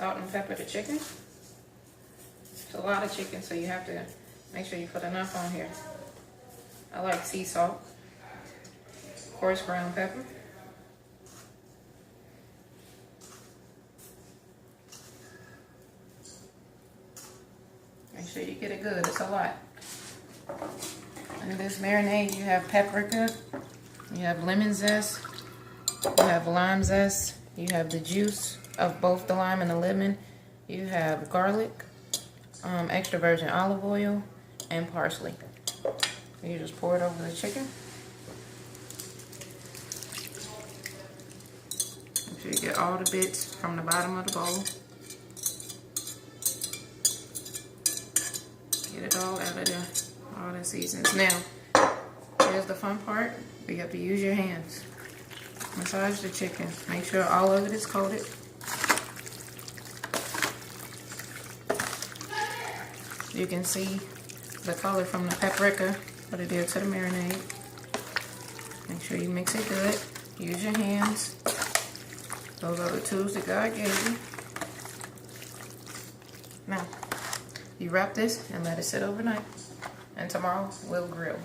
salt and pepper the chicken. It's a lot of chicken, so you have to make sure you put enough on here. I like sea salt. Coarse ground pepper. Make sure you get it good, it's a lot. In this marinade, you have paprika, you have lemon zest, you have lime zest, you have the juice of both the lime and the lemon, you have garlic, extra virgin olive oil, and parsley. You just pour it over the chicken. Make sure you get all the bits from the bottom of the bowl. Get it all out of there, all the seasons. Now, here's the fun part. You have to use your hands. Massage the chicken. Make sure all of it is coated. You can see the color from the paprika, what it did to the marinade. Make sure you mix it good. Use your hands. Those are the tools that God gave you. Now, you wrap this and let it sit overnight. And tomorrow we'll grill.